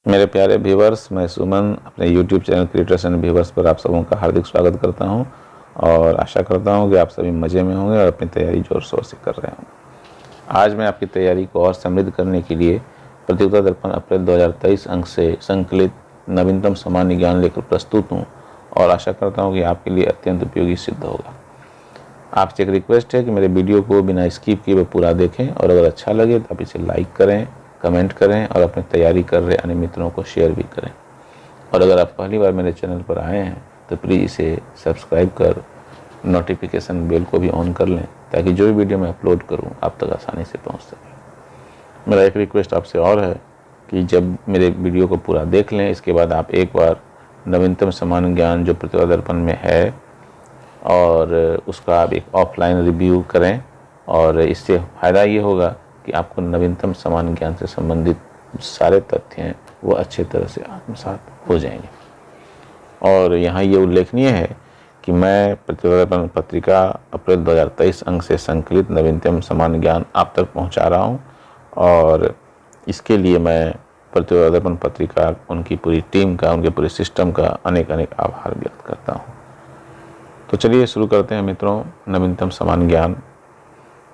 मेरे प्यारे व्यूवर्स, मैं सुमन अपने YouTube channel creators and viewers पर आप सबों का हार्दिक स्वागत करता हूं और आशा करता हूं कि आप सभी मज़े में होंगे और अपनी तैयारी जोर शोर से कर रहे होंगे। आज मैं आपकी तैयारी को और समृद्ध करने के लिए प्रतियोगिता दर्पण अप्रैल 2023 अंक से संकलित नवीनतम सामान्य ज्ञान लेकर प्रस्तुत हूँ और आशा करता हूँ कि आपके लिए अत्यंत उपयोगी सिद्ध होगा। आपसे एक रिक्वेस्ट है कि मेरे वीडियो को बिना स्किप किए पूरा देखें और अगर अच्छा लगे तो आप इसे लाइक करें, कमेंट करें और अपनी तैयारी कर रहे अन्य मित्रों को शेयर भी करें। और अगर आप पहली बार मेरे चैनल पर आए हैं तो प्लीज़ इसे सब्सक्राइब कर नोटिफिकेशन बेल को भी ऑन कर लें ताकि जो भी वीडियो मैं अपलोड करूं आप तक आसानी से पहुंच सके। मेरा एक रिक्वेस्ट आपसे और है कि जब मेरे वीडियो को पूरा देख लें, इसके बाद आप एक बार नवीनतम सामान्य ज्ञान जो प्रतियोगिता दर्पण में है और उसका आप एक ऑफलाइन रिव्यू करें और इससे फ़ायदा ये होगा कि आपको नवीनतम सामान्य ज्ञान से संबंधित सारे तथ्य हैं वो अच्छे तरह से आत्मसात हो जाएंगे। और यहाँ ये उल्लेखनीय है कि मैं प्रतियोगिता दर्पण पत्रिका अप्रैल 2023 अंक से संकलित नवीनतम सामान्य ज्ञान आप तक पहुँचा रहा हूँ और इसके लिए मैं प्रतियोगिता दर्पण पत्रिका, उनकी पूरी टीम का, उनके पूरे सिस्टम का अनेक आभार व्यक्त करता हूँ। तो चलिए शुरू करते हैं मित्रों नवीनतम सामान्य ज्ञान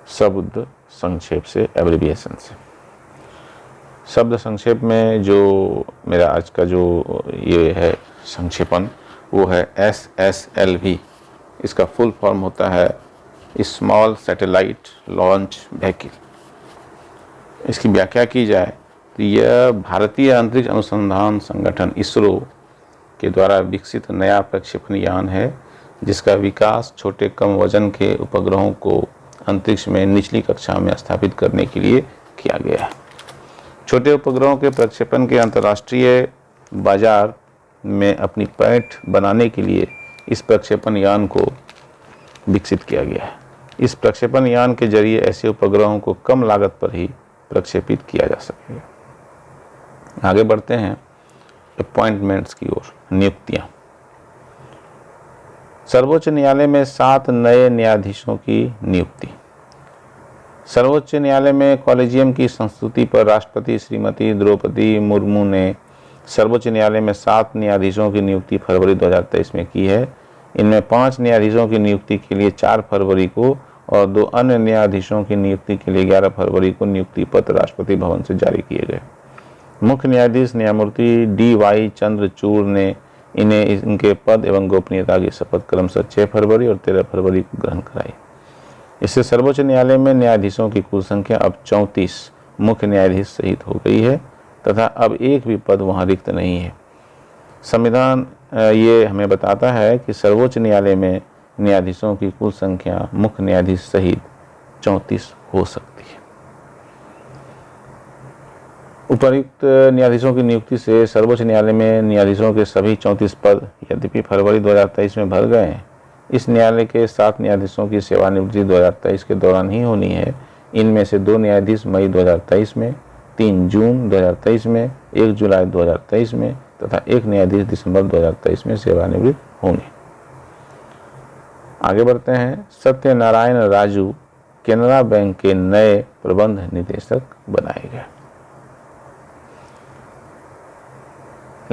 शब्द संक्षेप से, एब्रिविएशन से। शब्द संक्षेप में जो मेरा आज का जो ये है संक्षेपण वो है SSLV। इसका फुल फॉर्म होता है स्मॉल सैटेलाइट लॉन्च व्हीकल। इसकी व्याख्या की जाए तो यह भारतीय अंतरिक्ष अनुसंधान संगठन इसरो के द्वारा विकसित नया प्रक्षेपण यान है जिसका विकास छोटे कम वजन के उपग्रहों को अंतरिक्ष में निचली कक्षा में स्थापित करने के लिए किया गया है। छोटे उपग्रहों के प्रक्षेपण के अंतर्राष्ट्रीय बाजार में अपनी पैठ बनाने के लिए इस प्रक्षेपण यान को विकसित किया गया है। इस प्रक्षेपण यान के जरिए ऐसे उपग्रहों को कम लागत पर ही प्रक्षेपित किया जा सकेगा। आगे बढ़ते हैं अपॉइंटमेंट्स की ओर। नियुक्तियां। सर्वोच्च न्यायालय में 7 नए न्यायाधीशों की नियुक्ति। सर्वोच्च न्यायालय में कॉलेजियम की संस्तुति पर राष्ट्रपति श्रीमती द्रौपदी मुर्मू ने सर्वोच्च न्यायालय में 7 न्यायाधीशों की नियुक्ति फरवरी 2023 में की है। इनमें 5 न्यायाधीशों की नियुक्ति के लिए 4 फरवरी को और 2 अन्य न्यायाधीशों की नियुक्ति के लिए 11 फरवरी को नियुक्ति पत्र राष्ट्रपति भवन से जारी किए गए। मुख्य न्यायाधीश न्यायमूर्ति DY चंद्रचूड़ ने इन्हें इनके पद एवं गोपनीयता की शपथ क्रमशः 6 फरवरी और 13 फरवरी को ग्रहण कराई। इससे सर्वोच्च न्यायालय में न्यायाधीशों की कुल संख्या अब 34 मुख्य न्यायाधीश सहित हो गई है तथा अब एक भी पद वहां रिक्त नहीं है। संविधान ये हमें बताता है कि सर्वोच्च न्यायालय में न्यायाधीशों की कुल संख्या मुख्य न्यायाधीश सहित 34 हो सकती है। उपर्युक्त न्यायाधीशों की नियुक्ति से सर्वोच्च न्यायालय में न्यायाधीशों के सभी 34 पद यद्यपि फरवरी 2023 में भर गए हैं। इस न्यायालय के 7 न्यायाधीशों की सेवानिवृत्ति 2023 के दौरान ही होनी है। इनमें से 2 न्यायाधीश मई 2023 में, 3 जून 2023 में, 1 जुलाई 2023 में तथा 1 न्यायाधीश दिसंबर 2023 में सेवानिवृत्त होंगे। आगे बढ़ते हैं। सत्यनारायण राजू केनरा बैंक के नए प्रबंध निदेशक बनाए गए।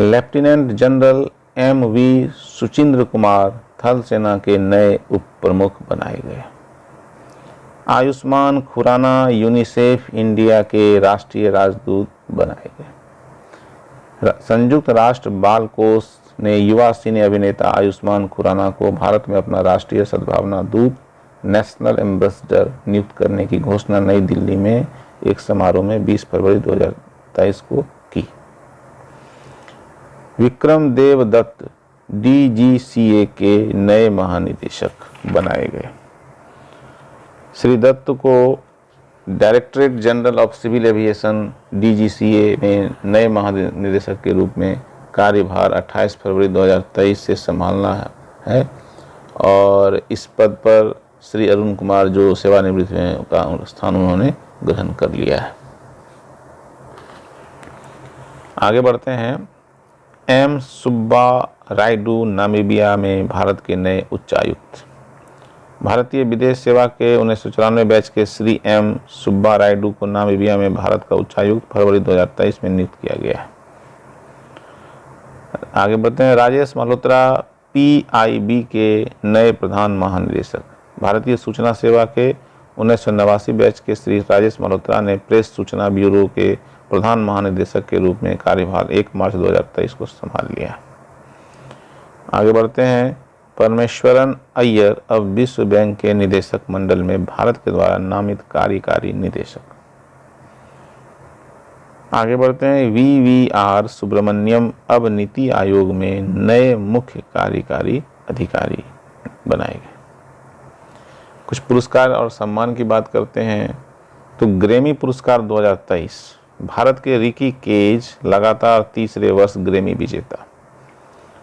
Lieutenant general MV Suchindra Kumar थल सेना के नए उप प्रमुख बनाए गए। आयुष्मान खुराना यूनिसेफ इंडिया के राष्ट्रीय राजदूत बनाए गए। संयुक्त राष्ट्र बाल कोष ने युवा सिने अभिनेता आयुष्मान खुराना को भारत में अपना राष्ट्रीय सद्भावना दूत नेशनल एम्बेसडर नियुक्त करने की घोषणा नई दिल्ली में एक समारोह में 20 फरवरी 2023 को की। विक्रम देव दत्त DGCA के नए महानिदेशक बनाए गए। श्री दत्त को directorate general of civil aviation DGCA में नए महानिदेशक के रूप में कार्यभार 28 फरवरी 2023 से संभालना है और इस पद पर श्री अरुण कुमार जो सेवानिवृत्त हैं का स्थान उन्होंने ग्रहण कर लिया है। आगे बढ़ते हैं। M सुब्बा रायडू नामीबिया में भारत के नए उच्चायुक्त। भारतीय विदेश सेवा के 1994 बैच के श्री M सुब्बा रायडू को नामीबिया में भारत का उच्चायुक्त फरवरी 2023 में नियुक्त किया गया है। आगे बढ़ते हैं। राजेश मल्होत्रा PIB के नए प्रधान महानिदेशक। भारतीय सूचना सेवा के 1989 बैच के श्री राजेश मल्होत्रा ने प्रेस सूचना ब्यूरो के प्रधान महानिदेशक के रूप में कार्यभार 1 मार्च 2023 को संभाल लिया। आगे बढ़ते हैं। परमेश्वरन अय्यर अब विश्व बैंक के निदेशक मंडल में भारत के द्वारा नामित कार्यकारी निदेशक। आगे बढ़ते हैं। VVR सुब्रमण्यम अब नीति आयोग में नए मुख्य कार्यकारी अधिकारी बनाए गए। कुछ पुरस्कार और सम्मान की बात करते हैं तो ग्रैमी पुरस्कार 2023, भारत के रिकी केज लगातार तीसरे वर्ष ग्रैमी विजेता।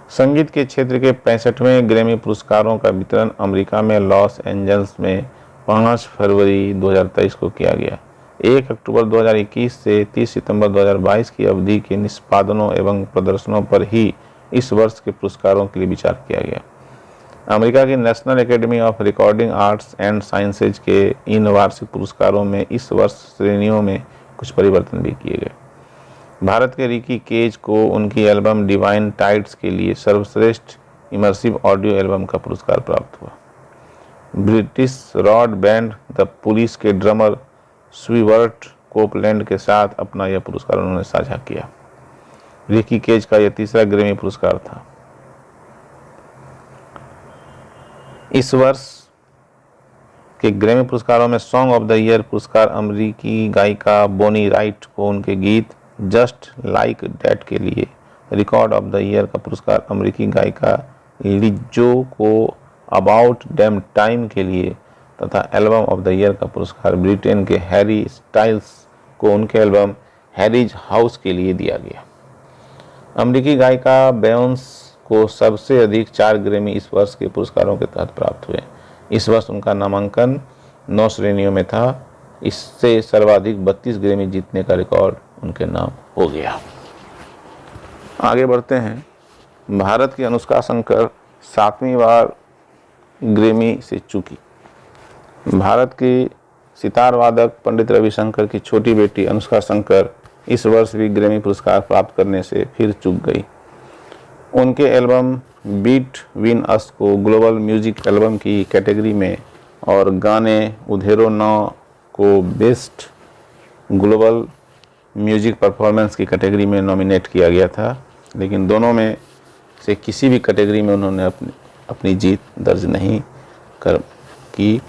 संगीत के क्षेत्र के 65वें ग्रैमी पुरस्कारों का वितरण अमेरिका में लॉस एंजल्स में 5 फरवरी 2023 को किया गया। 1 अक्टूबर 2021 से 30 सितंबर 2022 की अवधि के निष्पादनों एवं प्रदर्शनों पर ही इस वर्ष के पुरस्कारों के लिए विचार किया गया। अमेरिका की national academy of recording arts and sciences के इन वार्षिक पुरस्कारों में इस वर्ष श्रेणियों में कुछ परिवर्तन भी किए गए। भारत के रिकी केज को उनकी एल्बम डिवाइन टाइड्स के लिए सर्वश्रेष्ठ इमर्सिव ऑडियो एल्बम का पुरस्कार प्राप्त हुआ। British rock band the police के ड्रमर स्टीवर्ट कोपलैंड के साथ अपना यह पुरस्कार उन्होंने साझा किया। रिकी केज का यह तीसरा ग्रैमी पुरस्कार था। इस वर्ष के ग्रैमी पुरस्कारों में सॉन्ग ऑफ द ईयर पुरस्कार अमेरिकी गायिका बोनी राइट को उनके गीत जस्ट लाइक डैट के लिए, रिकॉर्ड ऑफ द ईयर का पुरस्कार अमेरिकी गायिका लिज्जो को अबाउट डैम टाइम के लिए तथा एल्बम ऑफ द ईयर का पुरस्कार ब्रिटेन के हैरी स्टाइल्स को उनके एल्बम हैरीज हाउस के लिए दिया गया। अमेरिकी गायिका बेयोंस को सबसे अधिक 4 ग्रैमी इस वर्ष के पुरस्कारों के तहत प्राप्त हुए। इस वर्ष उनका नामांकन 9 श्रेणियों में था। इससे सर्वाधिक 32 ग्रैमी जीतने का रिकॉर्ड उनके नाम हो गया। आगे बढ़ते हैं। भारत की अनुष्का शंकर 7वीं बार ग्रैमी से चूकी। भारत की सितार वादक पंडित रविशंकर की छोटी बेटी अनुष्का शंकर इस वर्ष भी ग्रैमी पुरस्कार प्राप्त करने से फिर चूक गई। उनके एल्बम बीट विन अस को ग्लोबल म्यूजिक एल्बम की कैटेगरी में और गाने उधेरो नौ को बेस्ट ग्लोबल म्यूजिक परफॉर्मेंस की कैटेगरी में नॉमिनेट किया गया था, लेकिन दोनों में से किसी भी कैटेगरी में उन्होंने अपनी जीत दर्ज नहीं की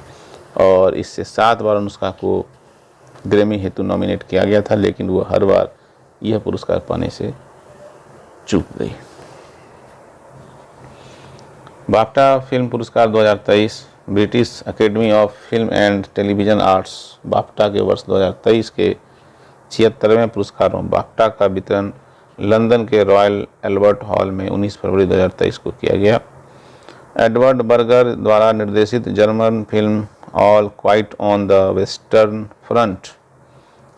और इससे 7 बार अनुष्का को ग्रैमी हेतु नॉमिनेट किया गया था, लेकिन वो हर बार यह पुरस्कार पाने से चूक गई। बाफ्टा फिल्म पुरस्कार 2023, British academy of film and television arts BAFTA के वर्ष 2023 के 76वें पुरस्कारों बाफ्टा का वितरण लंदन के रॉयल एल्बर्ट हॉल में 19 फरवरी 2023 को किया गया। एडवर्ड बर्गर द्वारा निर्देशित German film all quite on the western front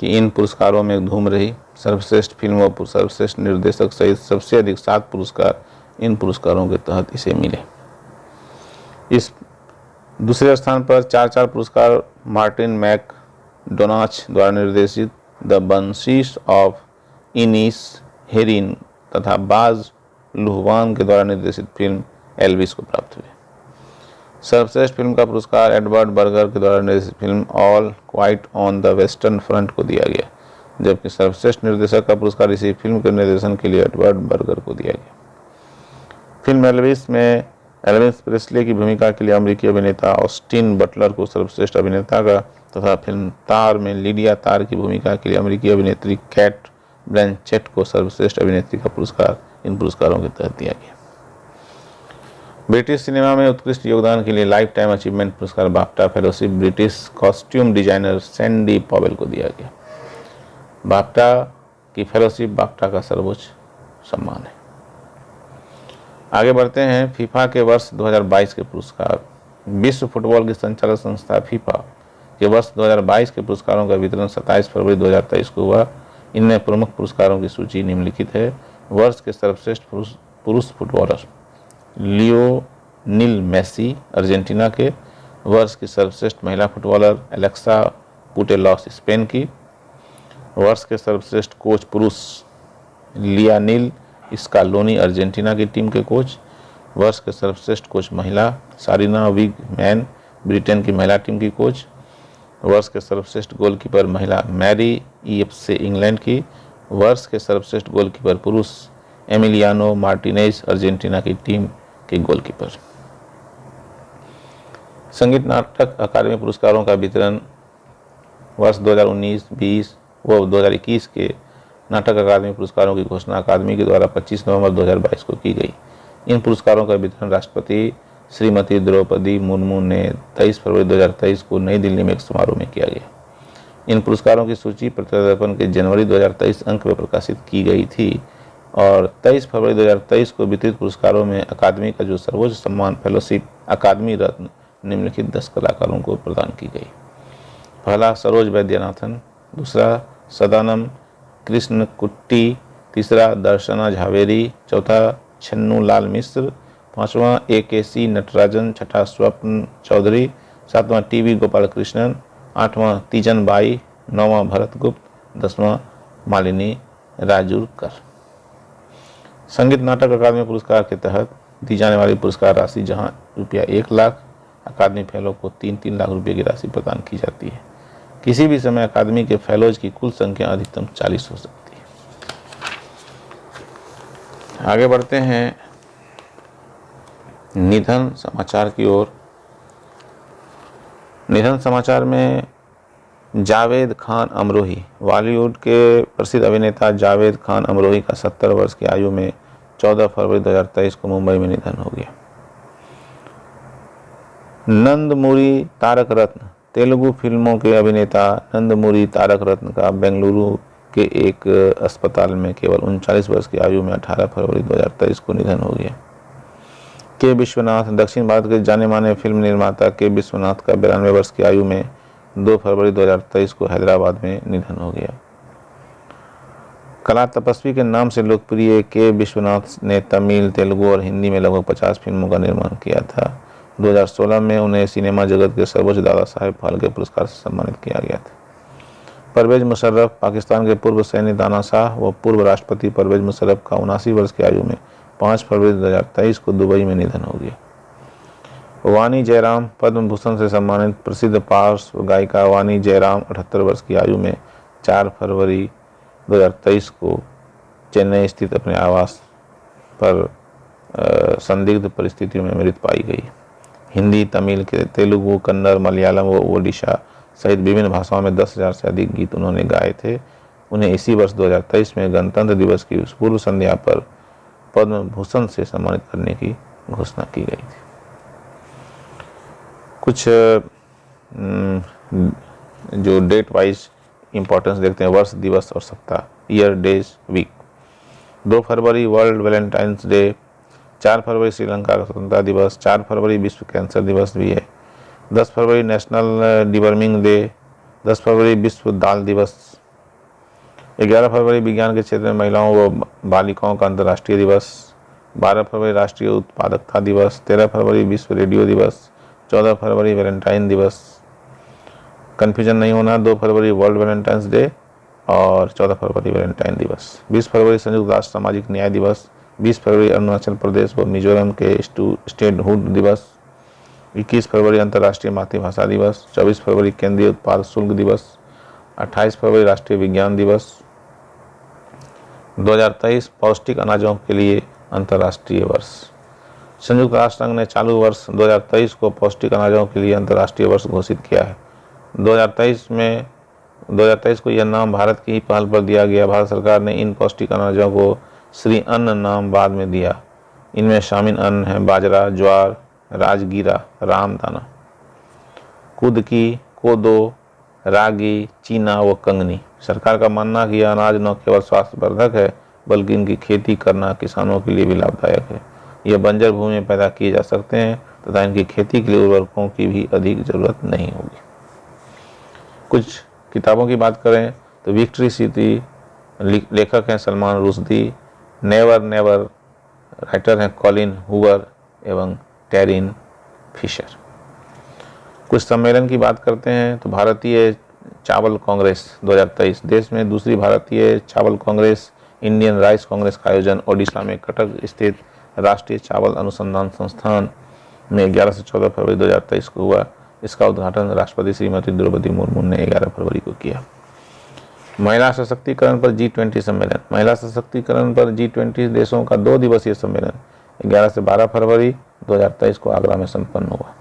की इन पुरस्कारों में धूम रही। सर्वश्रेष्ठ फिल्म और सर्वश्रेष्ठ निर्देशक सहित सबसे अधिक 7 पुरस्कार इन पुरस्कारों के तहत इसे मिले। इस दूसरे स्थान पर 4 पुरस्कार मार्टिन मैक डोनाच द्वारा निर्देशित द बंसीस ऑफ इनिस हेरिन तथा बाज लुहवान के द्वारा निर्देशित फिल्म एल्विस को प्राप्त हुए। सर्वश्रेष्ठ फिल्म का पुरस्कार एडवर्ड बर्गर के द्वारा निर्देशित film all quite on the western front को दिया गया, जबकि सर्वश्रेष्ठ निर्देशक का पुरस्कार इसी फिल्म के निर्देशन के लिए एडवर्ड बर्गर को दिया गया। फिल्म एल्विस में एल्विस प्रेस्ले की भूमिका के लिए अमेरिकी अभिनेता ऑस्टिन बटलर को सर्वश्रेष्ठ अभिनेता का तथा फिल्म तार में लिडिया तार की भूमिका के लिए अमेरिकी अभिनेत्री कैट ब्लैंचेट को सर्वश्रेष्ठ अभिनेत्री का पुरस्कार इन पुरस्कारों के तहत दिया गया। ब्रिटिश सिनेमा में उत्कृष्ट योगदान के लिए लाइफ टाइम अचीवमेंट पुरस्कार BAFTA fellowship British costume designer Sandy Powell को दिया गया। बाफ्टा की फेलोशिप बाफ्टा का सर्वोच्च सम्मान है। आगे बढ़ते हैं। फीफा के वर्ष 2022 के पुरस्कार। विश्व फुटबॉल की संचालक संस्था फीफा के वर्ष 2022 के पुरस्कारों का वितरण 27 फरवरी 2023 को हुआ। इनमें प्रमुख पुरस्कारों की सूची निम्नलिखित है। वर्ष के सर्वश्रेष्ठ पुरुष फुटबॉलर लियोनेल मेसी अर्जेंटीना के। वर्ष की सर्वश्रेष्ठ महिला फुटबॉलर एलेक्सा पुटेलॉस स्पेन की। वर्ष के सर्वश्रेष्ठ कोच पुरुष लियोनेल स्कालोनी अर्जेंटीना की टीम के कोच। वर्ष के सर्वश्रेष्ठ कोच महिला सारिना विगमैन ब्रिटेन की महिला टीम की कोच। वर्ष के सर्वश्रेष्ठ गोलकीपर महिला मैरी ईएप्से इंग्लैंड की। वर्ष के सर्वश्रेष्ठ गोलकीपर पुरुष एमिलियानो मार्टिनेज अर्जेंटीना की टीम के गोलकीपर। संगीत नाटक अकादमी पुरस्कारों का वितरण वर्ष 2019-20 व 2021 के नाटक अकादमी पुरस्कारों की घोषणा अकादमी के द्वारा 25 नवंबर 2022 को की गई। इन पुरस्कारों का वितरण राष्ट्रपति श्रीमती द्रौपदी मुर्मू ने 23 फरवरी 2023 को नई दिल्ली में एक समारोह में किया गया। इन पुरस्कारों की सूची प्रतिज्ञापन के जनवरी 2023 अंक में प्रकाशित की गई थी और 23 फरवरी 2023 को वितरित पुरस्कारों में अकादमी का जो सर्वोच्च सम्मान फेलोशिप अकादमी रत्न निम्नलिखित 10 कलाकारों को प्रदान की गई। पहला सरोज वैद्यनाथन, दूसरा सदानम कृष्णकुट्टी, तीसरा दर्शना झावेरी, चौथा छन्नू लाल मिश्र, पांचवा AKC नटराजन, छठा स्वप्न चौधरी, सातवां TV गोपाल कृष्णन, आठवां तीजन बाई, नौवां भरत गुप्त, 10वां मालिनी राजूरकर। संगीत नाटक अकादमी पुरस्कार के तहत दी जाने वाली पुरस्कार राशि जहां रुपया 1 लाख अकादमी फेलो को 3-3 लाख रुपये की राशि प्रदान की जाती है। किसी भी समय अकादमी के फेलोज की कुल संख्या अधिकतम 40 हो सकती है। आगे बढ़ते हैं निधन समाचार की ओर। निधन समाचार में जावेद खान अमरोही, बॉलीवुड के प्रसिद्ध अभिनेता जावेद खान अमरोही का 70 वर्ष की आयु में 14 फरवरी 2023 को मुंबई में निधन हो गया। नंदमुरी तारक रत्न, तेलुगु फिल्मों के अभिनेता नंदमुरी तारक रत्न का बेंगलुरु के एक अस्पताल में केवल 39 वर्ष की आयु में 18 फरवरी 2023 को निधन हो गया। के विश्वनाथ, दक्षिण भारत के जाने माने फिल्म निर्माता के विश्वनाथ का 92 वर्ष की आयु में 2 फरवरी 2023 को हैदराबाद में निधन हो गया। कला तपस्वी के नाम से लोकप्रिय के विश्वनाथ ने तमिल, तेलुगु और हिंदी में लगभग 50 फिल्मों का निर्माण किया था। 2016 में उन्हें सिनेमा जगत के सर्वोच्च दादा साहेब फाल्के पुरस्कार से सम्मानित किया गया था। परवेज मुशर्रफ, पाकिस्तान के पूर्व सैन्य तानाशाह व पूर्व राष्ट्रपति परवेज मुशर्रफ का 79 वर्ष की आयु में 5 फरवरी 2023 को दुबई में निधन हो गया। वाणी जयराम, पद्म भूषण से सम्मानित प्रसिद्ध पार्श्व गायिका वाणी जयराम 78 वर्ष की आयु में 4 फरवरी 2023 को चेन्नई स्थित अपने आवास पर संदिग्ध परिस्थितियों में मृत पाई गई। हिंदी, तमिल, तेलुगु, कन्नड़, मलयालम व ओडिशा सहित विभिन्न भाषाओं में 10,000 से अधिक गीत उन्होंने गाए थे। उन्हें इसी वर्ष 2023 में गणतंत्र दिवस की पूर्व संध्या पर पद्म भूषण से सम्मानित करने की घोषणा की गई थी। कुछ जो डेट वाइज इम्पोर्टेंस देखते हैं, वर्ष, दिवस और सप्ताह, ईयर, डेज, वीक। 2 फरवरी वर्ल्ड वैलेंटाइंस डे, 4 फरवरी श्रीलंका का स्वतंत्रता दिवस, 4 फरवरी विश्व कैंसर दिवस भी है, 10 फरवरी नेशनल डिवर्मिंग डे, 10 फरवरी विश्व दाल दिवस, 11 फरवरी विज्ञान के क्षेत्र में महिलाओं व बालिकाओं का अंतर्राष्ट्रीय दिवस, 12 फरवरी राष्ट्रीय उत्पादकता दिवस, 13 फरवरी विश्व रेडियो दिवस, 14 फरवरी वैलेंटाइन दिवस। कन्फ्यूजन नहीं होना, 2 फरवरी वर्ल्ड वैलेंटाइंस डे और 14 फरवरी वैलेंटाइन दिवस। 20 फरवरी संयुक्त राष्ट्र सामाजिक न्याय दिवस, 20 फरवरी अरुणाचल प्रदेश व मिजोरम के स्टेटहुड दिवस, 21 फरवरी अंतर्राष्ट्रीय मातृभाषा दिवस, 24 फरवरी केंद्रीय उत्पाद शुल्क दिवस, 28 फरवरी राष्ट्रीय विज्ञान दिवस। 2023 पौष्टिक अनाजों के लिए अंतर्राष्ट्रीय वर्ष। संयुक्त राष्ट्र संघ ने चालू वर्ष 2023 को पौष्टिक अनाजों के लिए अंतर्राष्ट्रीय वर्ष घोषित किया है। 2023 को यह नाम भारत की पहल पर दिया गया। भारत सरकार ने इन पौष्टिक अनाजों को श्री अन्न नाम बाद में दिया। इनमें शामिल अन्न हैं बाजरा, ज्वार, राजगीरा, रामदाना, कुदकी, कोदो, रागी, चीना व कंगनी। सरकार का मानना है कि यह अनाज न केवल स्वास्थ्यवर्धक है बल्कि इनकी खेती करना किसानों के लिए भी लाभदायक है। यह बंजर भूमि में पैदा किए जा सकते हैं तथा इनकी खेती के लिए उर्वरकों की भी अधिक जरूरत नहीं होगी। कुछ किताबों की बात करें तो विक्ट्री सिटी, लेखक हैं Salman Rushdie, never never writer हैं कॉलिन हूवर एवं टेरिन फिशर। कुछ सम्मेलन की बात करते हैं तो भारतीय चावल कांग्रेस 2023, देश में दूसरी भारतीय चावल कांग्रेस इंडियन राइस कांग्रेस का आयोजन ओडिशा में कटक स्थित राष्ट्रीय चावल अनुसंधान संस्थान में 11 से 14 फरवरी 2023 को हुआ। इसका उद्घाटन राष्ट्रपति श्रीमती द्रौपदी मुर्मू ने 11 फरवरी को किया। महिला सशक्तिकरण पर G20 सम्मेलन। महिला सशक्तिकरण पर G20 देशों का 2 दिवसीय सम्मेलन 11 से 12 फरवरी 2023 को आगरा में संपन्न हुआ।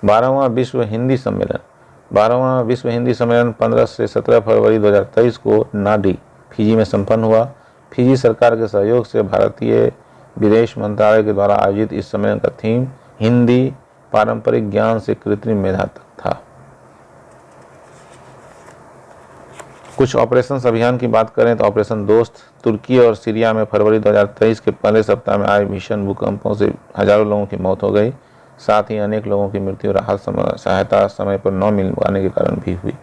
12वां विश्व हिंदी सम्मेलन। 12वां विश्व हिंदी सम्मेलन 15 से 17 फरवरी 2023 को नाडी, फिजी में संपन्न हुआ। फिजी सरकार के सहयोग से भारतीय विदेश मंत्रालय के द्वारा आयोजित इस सम्मेलन का थीम हिंदी पारंपरिक ज्ञान से कृत्रिम मेधा तक था। कुछ ऑपरेशन अभियान की बात करें तो ऑपरेशन दोस्त तुर्की और सीरिया में फरवरी 2023 के पहले सप्ताह में आए भीषण भूकंपों से हजारों लोगों की मौत हो गई। साथ ही अनेक लोगों की मृत्यु राहत सहायता समय पर न मिल पाने के कारण भी हुई।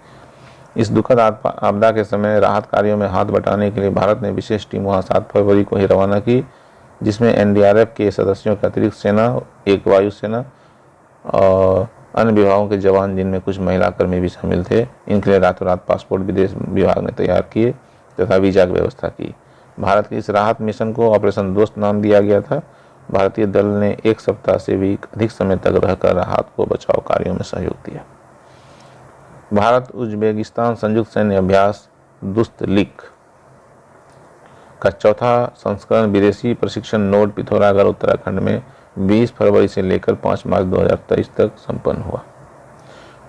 इस दुखद आपदा के समय राहत कार्यों में हाथ बटाने के लिए भारत ने विशेष टीम वहां 7 फरवरी को ही रवाना की, जिसमें NDRF के सदस्यों के अतिरिक्त सेना, एक वायुसेना और अन्य विभागों के जवान, जिनमें कुछ महिला कर्मी भी शामिल थे। इनके लिए रातों रात पासपोर्ट विदेश विभाग ने तैयार किए तथा वीजा की व्यवस्था की। भारत के इस राहत मिशन को ऑपरेशन दोस्त नाम दिया गया था। भारतीय दल ने 1 सप्ताह से भी अधिक समय तक रहकर राहत को बचाव कार्यों में सहयोग दिया। भारत उज्बेकिस्तान संयुक्त सैन्य अभ्यास दुस्तलिक का 4था संस्करण विदेशी प्रशिक्षण नोड पिथौरागढ़ उत्तराखंड में 20 फरवरी से लेकर 5 मार्च 2023 तक संपन्न हुआ।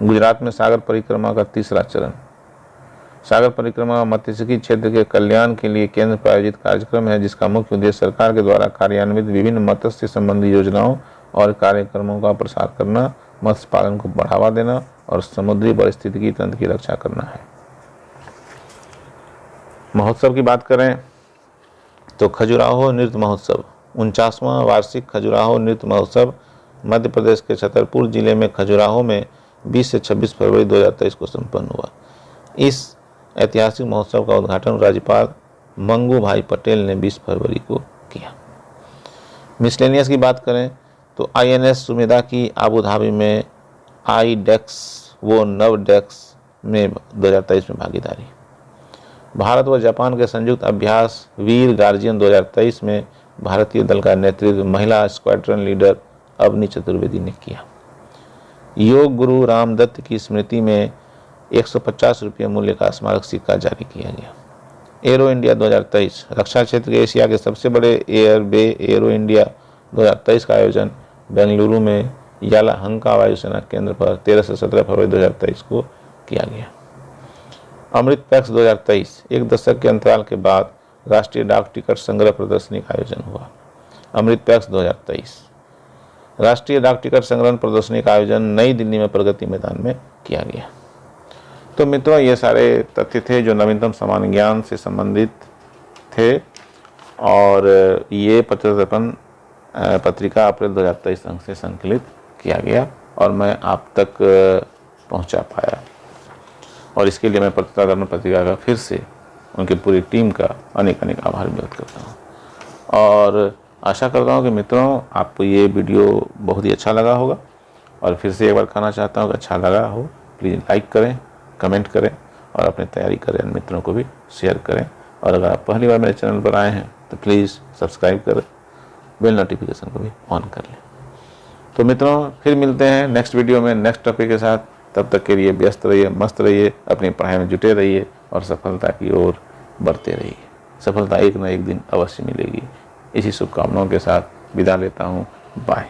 गुजरात में सागर परिक्रमा का 3रा चरण। सागर परिक्रमा मत्स्यिकी क्षेत्र के कल्याण के लिए केंद्र प्रायोजित कार्यक्रम है, जिसका मुख्य उद्देश्य सरकार के द्वारा कार्यान्वित विभिन्न मत्स्य संबंधी योजनाओं और कार्यक्रमों का प्रसार करना, मत्स्य पालन को बढ़ावा देना और समुद्री पारिस्थितिकी तंत्र की रक्षा करना है। महोत्सव की बात करें तो खजुराहो नृत्य महोत्सव। 49वां वार्षिक खजुराहो नृत्य महोत्सव मध्य प्रदेश के छतरपुर जिले में खजुराहो में 20 से 26 फरवरी 2023 को संपन्न हुआ। इस ऐतिहासिक महोत्सव का उद्घाटन राज्यपाल मंगू भाई पटेल ने 20 फरवरी को किया। मिसलेनियस की बात करें तो INS सुमेधा की आबू धाबी में IDEX व नवडेक्स में 2023 में भागीदारी। भारत व जापान के संयुक्त अभ्यास वीर गार्जियन 2023 में भारतीय दल का नेतृत्व महिला स्क्वाड्रन लीडर अवनी चतुर्वेदी ने किया। योग गुरु रामदत्त की स्मृति में 150 रुपये मूल्य का स्मारक सिक्का जारी किया गया। एरो इंडिया 2023 रक्षा क्षेत्र के एशिया के सबसे बड़े एयरबे एरो इंडिया 2023 का आयोजन बेंगलुरु में यालाहंका वायुसेना केंद्र पर 13 से 17 फरवरी 2023 को किया गया। अमृत पैक्स 2023 1 दशक के अंतराल के बाद राष्ट्रीय डाक टिकट संग्रह प्रदर्शनी का आयोजन हुआ। अमृत पैक्स 2023 राष्ट्रीय डाक टिकट संग्रहण प्रदर्शनी का आयोजन नई दिल्ली में प्रगति मैदान में किया गया। तो मित्रों, ये सारे तथ्य थे जो नवीनतम सामान्य ज्ञान से संबंधित थे और ये पत्रिका अप्रैल 2023 अंक से संकलित किया गया और मैं आप तक पहुंचा पाया और इसके लिए मैं पत्रकार पत्रिका का फिर से उनकी पूरी टीम का अनेक आभार व्यक्त करता हूं और आशा करता हूं कि मित्रों आपको ये वीडियो बहुत ही अच्छा लगा होगा और फिर से एक बार कहना चाहता हूं कि अच्छा लगा हो प्लीज़ लाइक करें, कमेंट करें और अपनी तैयारी करें, मित्रों को भी शेयर करें और अगर आप पहली बार मेरे चैनल पर आए हैं तो प्लीज़ सब्सक्राइब करें, बेल नोटिफिकेशन को भी ऑन कर लें। तो मित्रों, फिर मिलते हैं नेक्स्ट वीडियो में नेक्स्ट टॉपिक के साथ। तब तक के लिए व्यस्त रहिए, मस्त रहिए, अपनी पढ़ाई में जुटे रहिए और सफलता की ओर बढ़ते रहिए। सफलता एक न एक दिन अवश्य मिलेगी। इसी शुभकामनाओं के साथ विदा लेता हूँ। बाय।